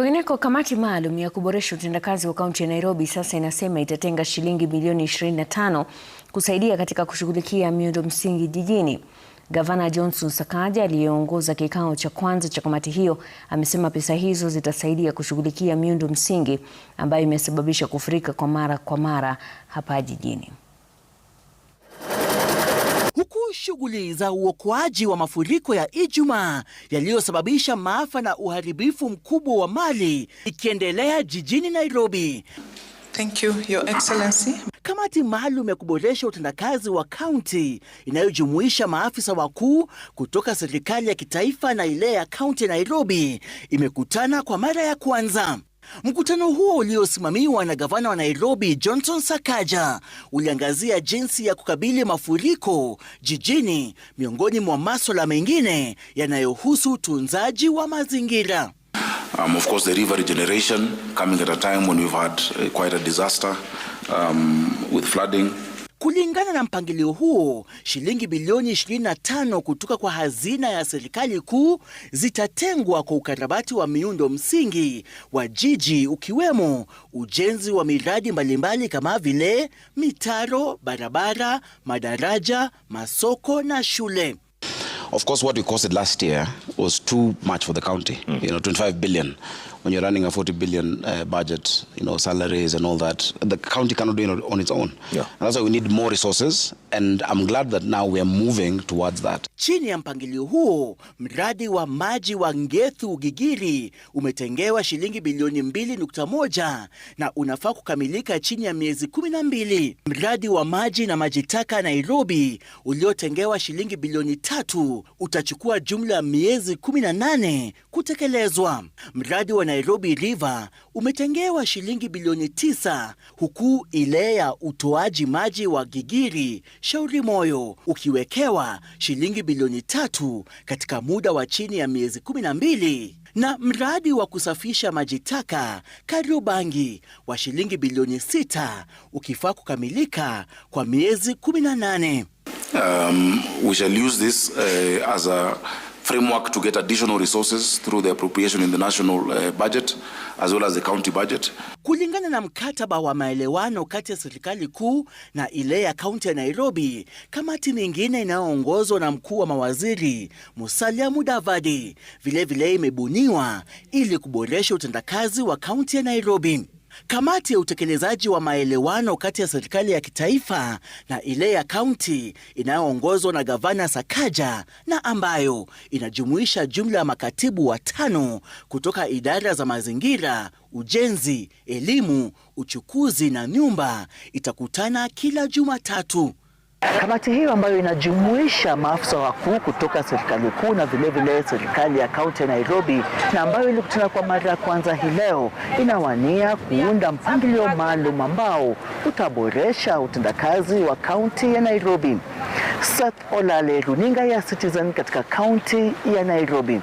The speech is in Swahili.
Kwingineko, kamati maalum ya kuboresha utendakazi wa kaunti ya Nairobi sasa inasema itatenga shilingi bilioni 25 kusaidia katika kushughulikia miundo msingi jijini. Gavana Johnson Sakaja aliyeongoza kikao cha kwanza cha kamati hiyo amesema pesa hizo zitasaidia kushughulikia miundo msingi ambayo imesababisha kufurika kwa mara hapa jijini. Huku shughuli za uokoaji wa mafuriko ya Ijumaa yaliyosababisha maafa na uharibifu mkubwa wa mali ikiendelea jijini Nairobi. Thank you, Your Excellency. Kamati maalum ya kuboresha utendakazi wa kaunti inayojumuisha maafisa wakuu kutoka serikali ya kitaifa na ile ya kaunti ya Nairobi imekutana kwa mara ya kwanza. Mkutano huo uliosimamiwa na gavana wa Nairobi Johnson Sakaja uliangazia jinsi ya kukabili mafuriko jijini miongoni mwa masuala mengine yanayohusu utunzaji wa mazingira. Of course, the river regeneration coming at a time when we've had quite a disaster with flooding. Kulingana na mpangilio huo, shilingi bilioni 25 kutoka kwa hazina ya serikali kuu zitatengwa kwa ukarabati wa miundo msingi wa jiji ukiwemo ujenzi wa miradi mbalimbali kama vile mitaro, barabara, madaraja, masoko na shule. Of course, what we costed last year was too much for the county. 25 billion. When you're running a 40 billion budget, salaries and all that, the county cannot do it on its own. Yeah. And that's why we need more resources, and I'm glad that now we are moving towards that. Chini ya mpangilio huo, mradi wa maji wa Ngethu Gigiri umetengewa shilingi bilioni 2.1 na unafaa kukamilika chini ya miezi 12. Mradi wa maji na maji taka Nairobi uliotengewa shilingi bilioni 3 utachukua jumla ya miezi 18 kutekelezwa. Mradi wa Nairobi River umetengewa shilingi bilioni 9, huku ile ya utoaji maji wa Gigiri Shauri Moyo ukiwekewa shilingi bilioni 3 katika muda wa chini ya miezi 12, na mradi wa kusafisha maji taka Kariobangi wa shilingi bilioni 6 ukifaa kukamilika kwa miezi 18. We shall use this as a framework to get additional resources through the appropriation in the national budget as well as the county budget. Kulingana na mkataba wa maelewano kati ya serikali kuu na ile ya kaunti ya Nairobi, kamati nyingine inayoongozwa na mkuu wa mawaziri Musalia Mudavadi vilevile imebuniwa ili kuboresha utendakazi wa kaunti ya Nairobi. Kamati ya utekelezaji wa maelewano kati ya serikali ya kitaifa na ile ya kaunti inayoongozwa na gavana Sakaja na ambayo inajumuisha jumla ya makatibu 5 kutoka idara za mazingira, ujenzi, elimu, uchukuzi na nyumba itakutana kila Jumatatu. Kamati hiyo ambayo inajumuisha maafisa wakuu kutoka serikali kuu na vilevile serikali ya kaunti ya Nairobi na ambayo ilikutana kwa mara ya kwanza hii leo inawania kuunda mpangilio maalum ambao utaboresha utendakazi wa kaunti ya Nairobi. Seth Olale, runinga ya Citizen katika kaunti ya Nairobi.